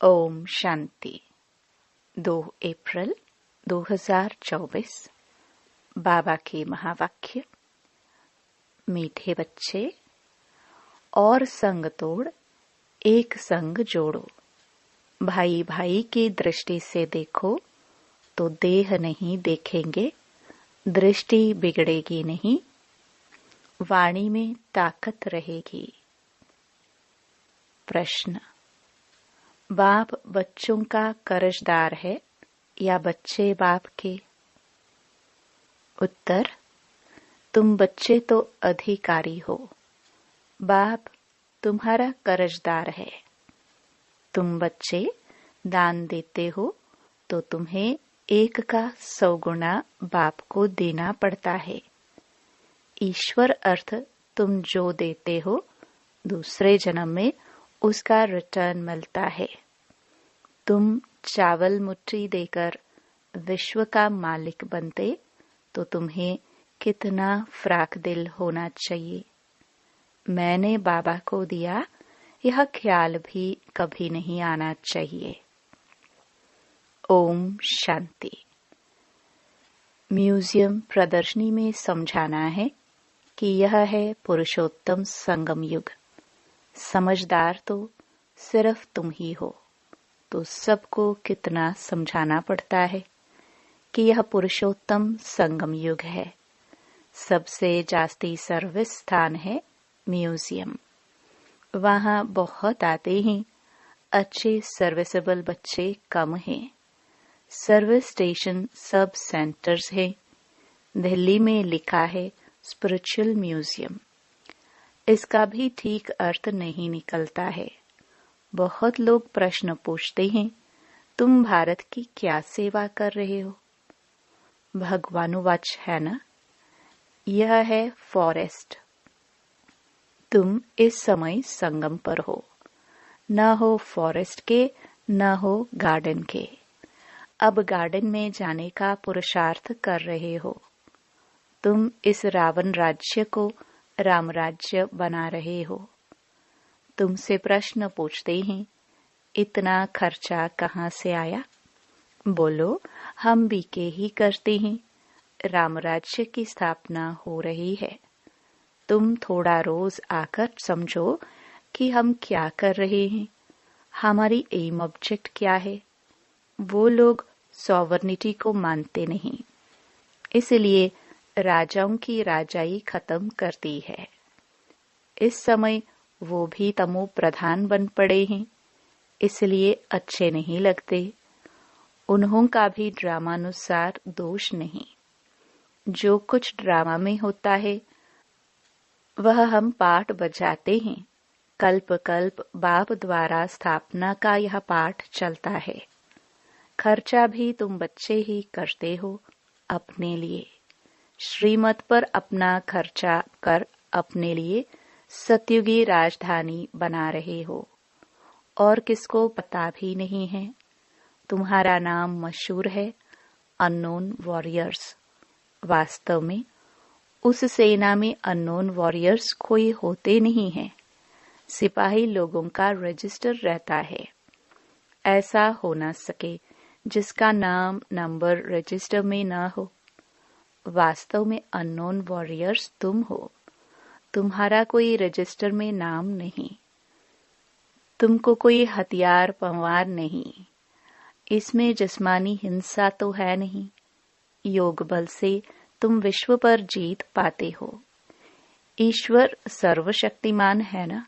ओम शांति। 2 अप्रैल 2024। बाबा के महावाक्य। मीठे बच्चे, और संग तोड़ एक संग जोड़ो। भाई भाई की दृष्टि से देखो तो देह नहीं देखेंगे, दृष्टि बिगड़ेगी नहीं, वाणी में ताकत रहेगी। प्रश्न: बाप बच्चों का कर्जदार है या बच्चे बाप के? उत्तर: तुम बच्चे तो अधिकारी हो, बाप तुम्हारा कर्जदार है। तुम बच्चे दान देते हो तो तुम्हें 1 का 100 गुना बाप को देना पड़ता है। ईश्वर अर्थ तुम जो देते हो दूसरे जन्म में उसका रिटर्न मिलता है। तुम चावल मुट्ठी देकर विश्व का मालिक बनते तो तुम्हें कितना फ्राक दिल होना चाहिए। मैंने बाबा को दिया, यह ख्याल भी कभी नहीं आना चाहिए। ओम शांति। म्यूजियम प्रदर्शनी में समझाना है कि यह है पुरुषोत्तम संगम युग। समझदार तो सिर्फ तुम ही हो, तो सबको कितना समझाना पड़ता है कि यह पुरुषोत्तम संगम युग है। सबसे जास्ती सर्विस स्थान है म्यूजियम। वहाँ बहुत आते हैं, अच्छे सर्विसेबल बच्चे कम हैं। सर्विस स्टेशन सब सेंटर्स हैं। दिल्ली में लिखा है स्पिरिचुअल म्यूजियम। इसका भी ठीक अर्थ नहीं निकलता है। बहुत लोग प्रश्न पूछते हैं, तुम भारत की क्या सेवा कर रहे हो? भगवानुवाच है ना, यह है फॉरेस्ट। तुम इस समय संगम पर हो, न हो फॉरेस्ट के न हो गार्डन के। अब गार्डन में जाने का पुरुषार्थ कर रहे हो। तुम इस रावण राज्य को राम राज्य बना रहे हो। तुमसे प्रश्न पूछते हैं, इतना खर्चा कहाँ से आया? बोलो, हम बीके ही करते हैं। राम राज्य की स्थापना हो रही है। तुम थोड़ा रोज आकर समझो कि हम क्या कर रहे हैं, हमारी एम ऑब्जेक्ट क्या है। वो लोग सॉवर्निटी को मानते नहीं, इसलिए राजाओं की राजाई खत्म कर दी है। इस समय वो भी तमो प्रधान बन पड़े हैं, इसलिए अच्छे नहीं लगते। उन्हों का भी ड्रामानुसार दोष नहीं। जो कुछ ड्रामा में होता है वह हम पाठ बजाते हैं। कल्प कल्प बाप द्वारा स्थापना का यह पाठ चलता है। खर्चा भी तुम बच्चे ही करते हो अपने लिए। श्रीमत पर अपना खर्चा कर अपने लिए सतयुगी राजधानी बना रहे हो, और किसको पता भी नहीं है। तुम्हारा नाम मशहूर है, अननोन वॉरियर्स। वास्तव में उस सेना में अननोन वॉरियर्स कोई होते नहीं हैं। सिपाही लोगों का रजिस्टर रहता है। ऐसा हो न सके जिसका नाम नंबर रजिस्टर में न हो। वास्तव में अननोन वॉरियर्स तुम हो। तुम्हारा कोई रजिस्टर में नाम नहीं। तुमको कोई हथियार पवार नहीं। इसमें जिस्मानी हिंसा तो है नहीं। योग बल से तुम विश्व पर जीत पाते हो। ईश्वर सर्वशक्तिमान है ना,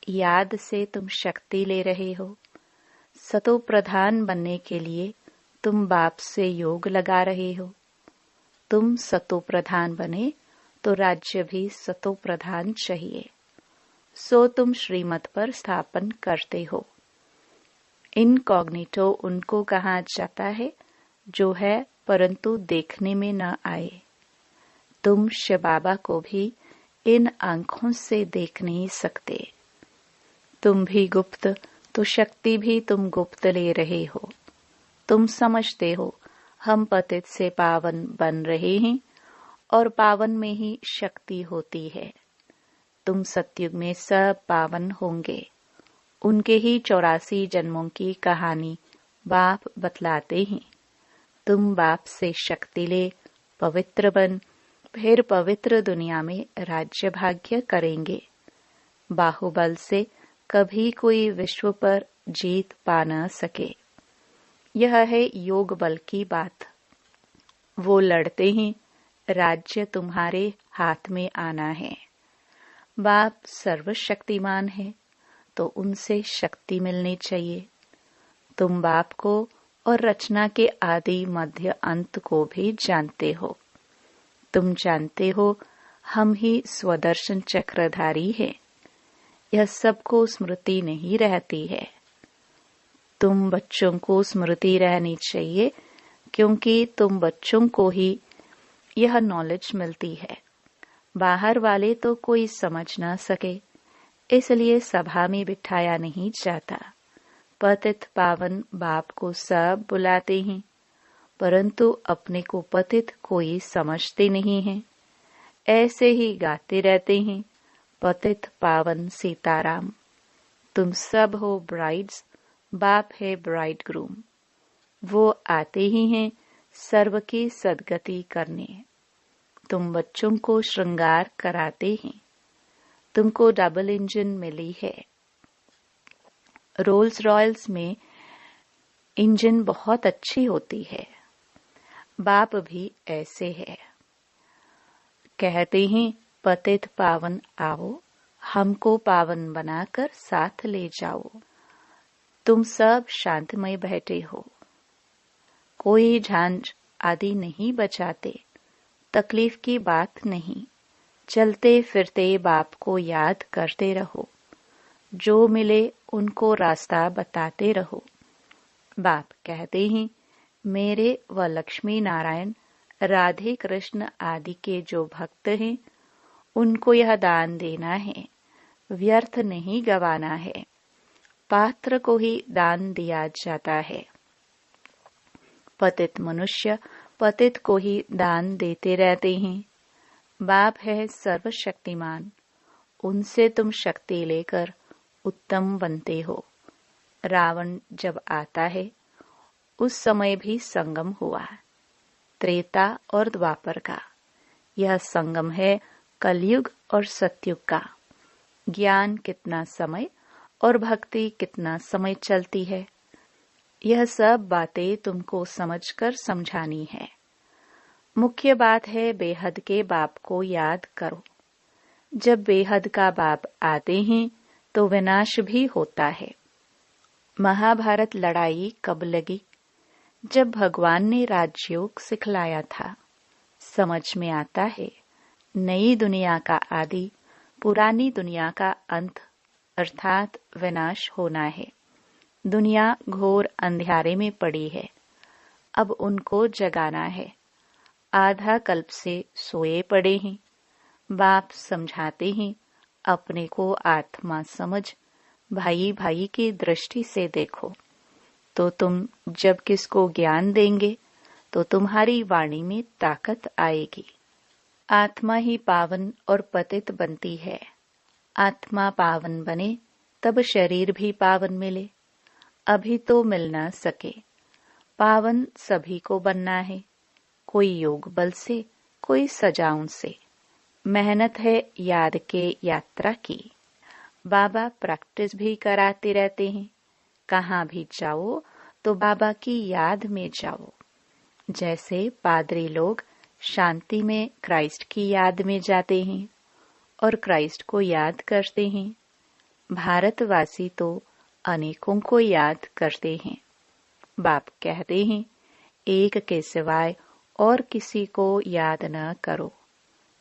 याद से तुम शक्ति ले रहे हो। सतो प्रधान बनने के लिए तुम बाप से योग लगा रहे हो। तुम सतो प्रधान बने तो राज्य भी सतो प्रधान चाहिए। सो तुम श्रीमत पर स्थापन करते हो। इनकॉग्निटो उनको कहा जाता है जो है परंतु देखने में न आए। तुम शिव बाबा को भी इन आंखों से देख नहीं सकते। तुम भी गुप्त तो शक्ति भी तुम गुप्त ले रहे हो। तुम समझते हो हम पतित से पावन बन रहे हैं, और पावन में ही शक्ति होती है। तुम सतयुग में सब पावन होंगे, उनके ही 84 जन्मों की कहानी बाप बतलाते हैं। तुम बाप से शक्ति ले, पवित्र बन, फिर पवित्र दुनिया में राज्य भाग्य करेंगे। बाहुबल से कभी कोई विश्व पर जीत पा न सके। यह है योग बल की बात। वो लड़ते हैं, राज्य तुम्हारे हाथ में आना है। बाप सर्वशक्तिमान है, तो उनसे शक्ति मिलनी चाहिए। तुम बाप को और रचना के आदि मध्य अंत को भी जानते हो। तुम जानते हो हम ही स्वदर्शन चक्रधारी है। यह सबको स्मृति नहीं रहती है। तुम बच्चों को स्मृति रहनी चाहिए, क्योंकि तुम बच्चों को ही यह नॉलेज मिलती है। बाहर वाले तो कोई समझ ना सके, इसलिए सभा में बिठाया नहीं जाता। पतित पावन बाप को सब बुलाते हैं, परंतु अपने को पतित कोई समझते नहीं है। ऐसे ही गाते रहते हैं, पतित पावन सीताराम। तुम सब हो ब्राइड्स, बाप है ब्राइड ग्रूम। वो आते ही हैं सर्व की सदगति करने। तुम बच्चों को श्रृंगार कराते हैं। तुमको डबल इंजन मिली है। रोल्स रॉयल्स में इंजन बहुत अच्छी होती है। बाप भी ऐसे है। कहते हैं पतित पावन आओ, हमको पावन बनाकर साथ ले जाओ। तुम सब शांतमय बैठे हो, कोई झांझ आदि नहीं बजाते। तकलीफ की बात नहीं। चलते फिरते बाप को याद करते रहो। जो मिले उनको रास्ता बताते रहो। बाप कहते हैं मेरे व लक्ष्मी नारायण, राधे कृष्ण आदि के जो भक्त हैं, उनको यह दान देना है, व्यर्थ नहीं गवाना है। पात्र को ही दान दिया जाता है। पतित मनुष्य पतित को ही दान देते रहते हैं। बाप है सर्वशक्तिमान, उनसे तुम शक्ति लेकर उत्तम बनते हो। रावण जब आता है, उस समय भी संगम हुआ, त्रेता और द्वापर का। यह संगम है कलयुग और सतयुग का। ज्ञान कितना समय और भक्ति कितना समय चलती है, यह सब बातें तुमको समझकर समझानी है। मुख्य बात है बेहद के बाप को याद करो। जब बेहद का बाप आते हैं तो विनाश भी होता है। महाभारत लड़ाई कब लगी? जब भगवान ने राजयोग सिखलाया था। समझ में आता है नई दुनिया का आदि, पुरानी दुनिया का अंत अर्थात विनाश होना है। दुनिया घोर अंधेरे में पड़ी है, अब उनको जगाना है। आधा कल्प से सोए पड़े हैं। बाप समझाते हैं अपने को आत्मा समझ, भाई भाई की दृष्टि से देखो। तो तुम जब किसको ज्ञान देंगे तो तुम्हारी वाणी में ताकत आएगी। आत्मा ही पावन और पतित बनती है। आत्मा पावन बने तब शरीर भी पावन मिले। अभी तो मिल न सके। पावन सभी को बनना है, कोई योग बल से, कोई सजाओं से। मेहनत है याद के यात्रा की। बाबा प्रैक्टिस भी कराते रहते हैं। कहाँ भी जाओ तो बाबा की याद में जाओ। जैसे पादरी लोग शांति में क्राइस्ट की याद में जाते हैं और क्राइस्ट को याद करते हैं। भारतवासी तो अनेकों को याद करते हैं। बाप कहते हैं एक के सिवाय और किसी को याद न करो।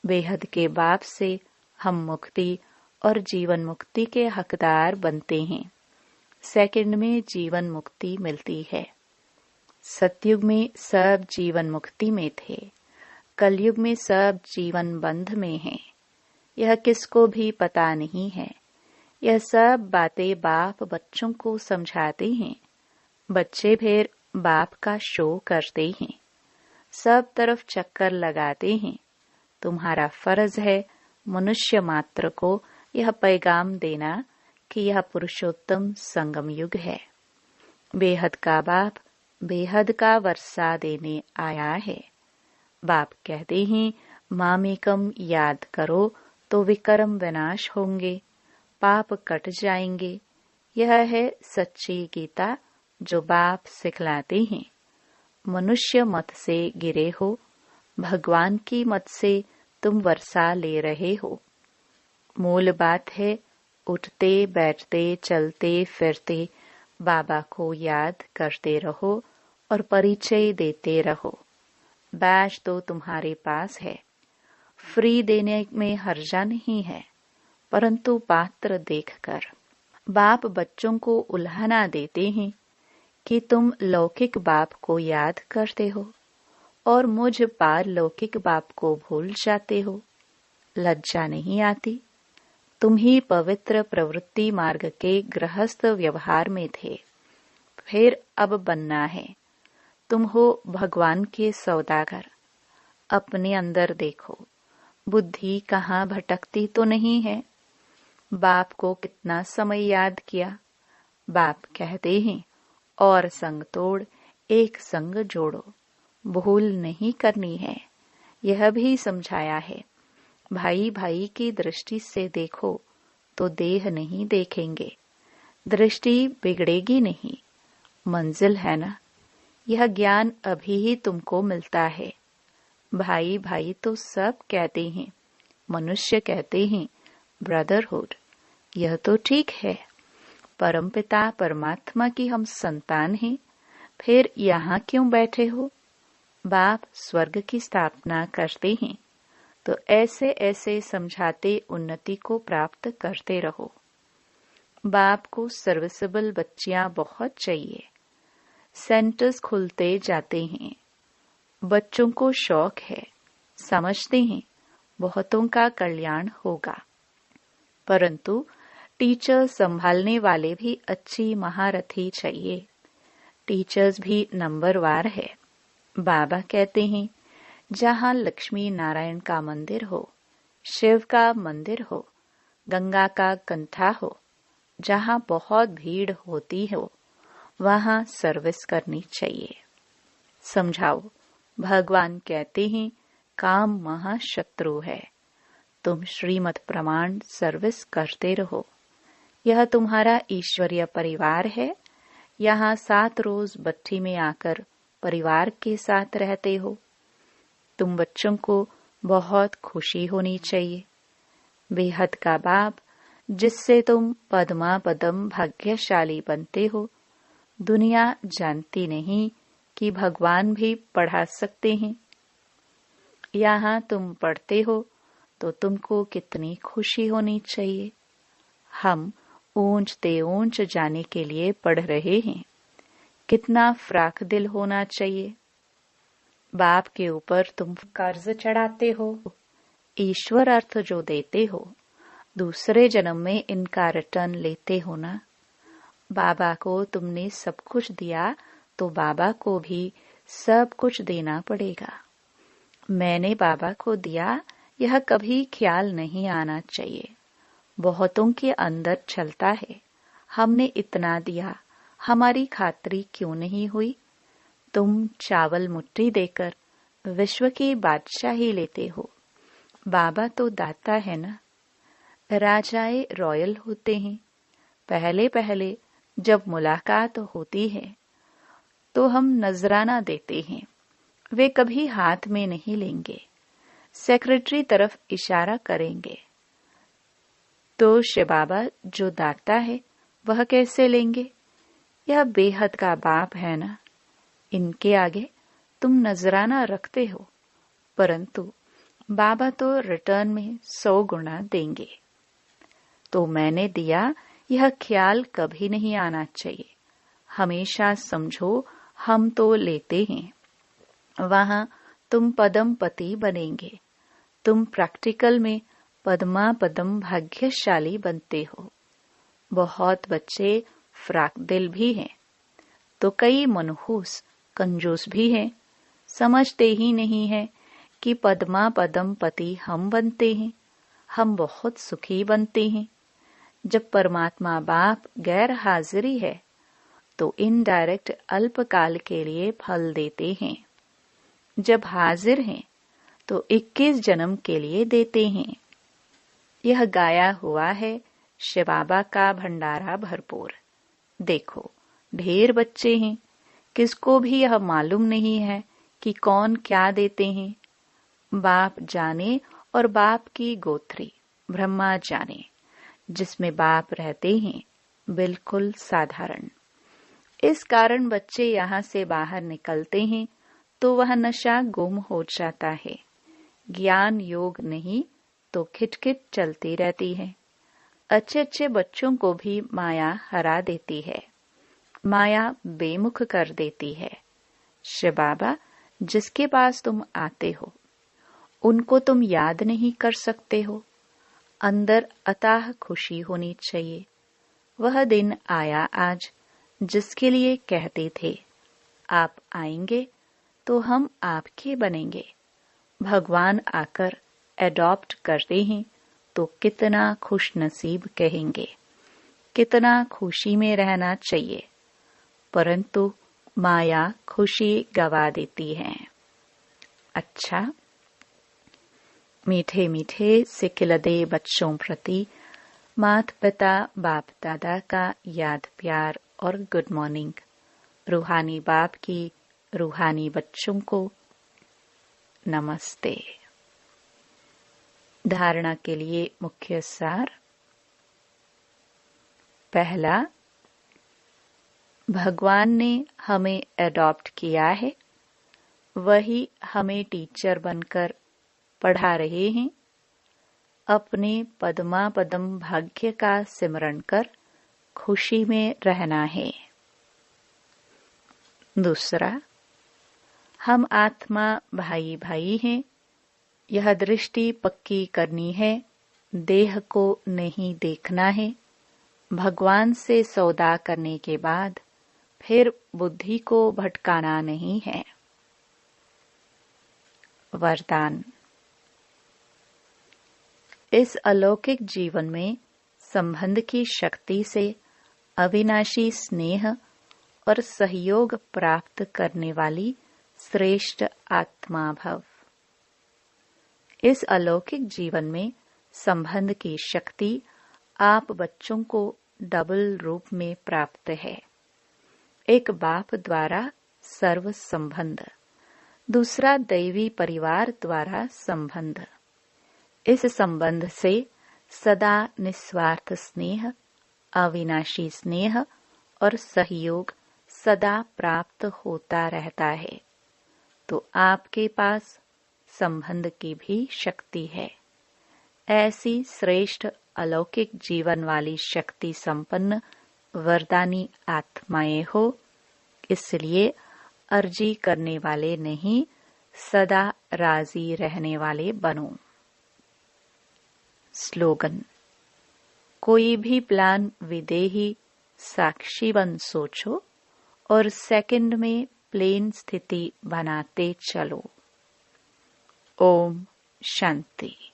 बेहद के बाप से हम मुक्ति और जीवन मुक्ति के हकदार बनते हैं। सेकंड में जीवन मुक्ति मिलती है। सतयुग में सब जीवन मुक्ति में थे, कलयुग में सब जीवन बंध में हैं। यह किसको भी पता नहीं है। यह सब बातें बाप बच्चों को समझाते हैं। बच्चे फिर बाप का शो करते हैं, सब तरफ चक्कर लगाते हैं। तुम्हारा फर्ज है मनुष्य मात्र को यह पैगाम देना कि यह पुरुषोत्तम संगम युग है। बेहद का बाप बेहद का वर्षा देने आया है। बाप कहते हैं मामेकम याद करो तो विकर्म विनाश होंगे, पाप कट जाएंगे। यह है सच्ची गीता जो बाप सिखलाते हैं। मनुष्य मत से गिरे हो, भगवान की मत से तुम वर्षा ले रहे हो। मूल बात है उठते बैठते चलते फिरते बाबा को याद करते रहो और परिचय देते रहो। बैच तो तुम्हारे पास है, फ्री देने में हर्जा नहीं है, परंतु पात्र देखकर। बाप बच्चों को उल्हाना देते हैं कि तुम लौकिक बाप को याद करते हो और मुझ पार लौकिक बाप को भूल जाते हो। लज्जा नहीं आती? तुम ही पवित्र प्रवृत्ति मार्ग के गृहस्थ व्यवहार में थे, फिर अब बनना है। तुम हो भगवान के सौदागर। अपने अंदर देखो, बुद्धि कहाँ भटकती तो नहीं है। बाप को कितना समय याद किया। बाप कहते हैं और संग तोड़ एक संग जोड़ो। भूल नहीं करनी है, यह भी समझाया है। भाई भाई की दृष्टि से देखो तो देह नहीं देखेंगे, दृष्टि बिगड़ेगी नहीं। मंजिल है ना, यह ज्ञान अभी ही तुमको मिलता है। भाई भाई तो सब कहते हैं, मनुष्य कहते हैं ब्रदरहुड। यह तो ठीक है, परमपिता परमात्मा की हम संतान हैं, फिर यहाँ क्यों बैठे हो? बाप स्वर्ग की स्थापना करते हैं, तो ऐसे ऐसे समझाते उन्नति को प्राप्त करते रहो। बाप को सर्विसेबल बच्चियां बहुत चाहिए। सेंटर्स खुलते जाते हैं। बच्चों को शौक है, समझते हैं बहुतों का कल्याण होगा, परंतु टीचर संभालने वाले भी अच्छी महारथी चाहिए। टीचर्स भी नंबरवार है। बाबा कहते हैं जहाँ लक्ष्मी नारायण का मंदिर हो, शिव का मंदिर हो, गंगा का कंठा हो, जहाँ बहुत भीड़ होती हो, वहाँ सर्विस करनी चाहिए। समझाओ, भगवान कहते हैं काम महाशत्रु है। तुम श्रीमत प्रमाण सर्विस करते रहो। यह तुम्हारा ईश्वरीय परिवार है। यहाँ 7 रोज भट्ठी में आकर परिवार के साथ रहते हो। तुम बच्चों को बहुत खुशी होनी चाहिए। बेहद का बाप जिससे तुम पद्मा पदम भाग्यशाली बनते हो, दुनिया जानती नहीं कि भगवान भी पढ़ा सकते हैं। यहाँ तुम पढ़ते हो तो तुमको कितनी खुशी होनी चाहिए। हम ऊंचते ऊंच जाने के लिए पढ़ रहे हैं। कितना फ्राक दिल होना चाहिए। बाप के ऊपर तुम कर्ज चढ़ाते हो। ईश्वर अर्थ जो देते हो, दूसरे जन्म में इनका रिटर्न लेते हो ना। बाबा को तुमने सब कुछ दिया तो बाबा को भी सब कुछ देना पड़ेगा। मैंने बाबा को दिया, यह कभी ख्याल नहीं आना चाहिए। बहुतों के अंदर चलता है, हमने इतना दिया, हमारी खातरी क्यों नहीं हुई। तुम चावल मुट्ठी देकर विश्व की बादशाही लेते हो। बाबा तो दाता है ना। राजाए रॉयल होते हैं। पहले पहले जब मुलाकात होती है तो हम नजराना देते हैं, वे कभी हाथ में नहीं लेंगे, सेक्रेटरी तरफ इशारा करेंगे। तो शिव बाबा जो दाता है वह कैसे लेंगे? यह बेहद का बाप है ना। इनके आगे तुम नजराना रखते हो, परंतु बाबा तो रिटर्न में 100 गुना देंगे। तो मैंने दिया, यह ख्याल कभी नहीं आना चाहिए। हमेशा समझो हम तो लेते हैं। वहां तुम पदम पति बनेंगे। तुम प्रैक्टिकल में पद्मा पदम भाग्यशाली बनते हो। बहुत बच्चे फ्राक दिल भी हैं, तो कई मनहूस कंजूस भी हैं। समझते ही नहीं है कि पद्मा पदम पति हम बनते हैं। हम बहुत सुखी बनते हैं। जब परमात्मा बाप गैर हाजिरी है तो इनडायरेक्ट अल्पकाल के लिए फल देते हैं। जब हाजिर हैं तो 21 जन्म के लिए देते हैं। यह गाया हुआ है शिव बाबा का भंडारा भरपूर। देखो, ढेर बच्चे हैं, किसको भी यह मालूम नहीं है कि कौन क्या देते हैं। बाप जाने और बाप की गोत्री ब्रह्मा जाने, जिसमें बाप रहते हैं, बिल्कुल साधारण। इस कारण बच्चे यहाँ से बाहर निकलते हैं तो वह नशा गुम हो जाता है। ज्ञान योग नहीं तो खिटखिट चलती रहती है। अच्छे अच्छे बच्चों को भी माया हरा देती है, माया बेमुख कर देती है। शिव बाबा जिसके पास तुम आते हो उनको तुम याद नहीं कर सकते हो। अंदर अथाह खुशी होनी चाहिए। वह दिन आया आज जिसके लिए कहते थे आप आएंगे तो हम आपके बनेंगे। भगवान आकर एडॉप्ट करते हैं तो कितना खुश नसीब कहेंगे, कितना खुशी में रहना चाहिए। परंतु माया खुशी गवा देती है। अच्छा, मीठे मीठे सिखिलदे बच्चों प्रति माता पिता बाप दादा का याद प्यार और गुड मॉर्निंग। रूहानी बाप की रूहानी बच्चों को नमस्ते। धारणा के लिए मुख्य सार। पहला, भगवान ने हमें एडॉप्ट किया है, वही हमें टीचर बनकर पढ़ा रहे हैं। अपने पद्मा पदम भाग्य का सिमरण कर खुशी में रहना है। दूसरा, हम आत्मा भाई भाई हैं। यह दृष्टि पक्की करनी है, देह को नहीं देखना है। भगवान से सौदा करने के बाद फिर बुद्धि को भटकाना नहीं है। वरदान। इस अलौकिक जीवन में संबंध की शक्ति से अविनाशी स्नेह और सहयोग प्राप्त करने वाली श्रेष्ठ आत्मा भव। इस अलौकिक जीवन में संबंध की शक्ति आप बच्चों को डबल रूप में प्राप्त है। एक बाप द्वारा सर्व संबंध, दूसरा दैवी परिवार द्वारा संबंध। इस संबंध से सदा निस्वार्थ स्नेह, अविनाशी स्नेह और सहयोग सदा प्राप्त होता रहता है। तो आपके पास संबंध की भी शक्ति है। ऐसी श्रेष्ठ अलौकिक जीवन वाली शक्ति संपन्न वरदानी आत्माएं हो, इसलिए अर्जी करने वाले नहीं, सदा राजी रहने वाले बनो। स्लोगन। कोई भी प्लान विदेही साक्षी बन सोचो और सेकंड में प्लेन स्थिति बनाते चलो। ओम शांति।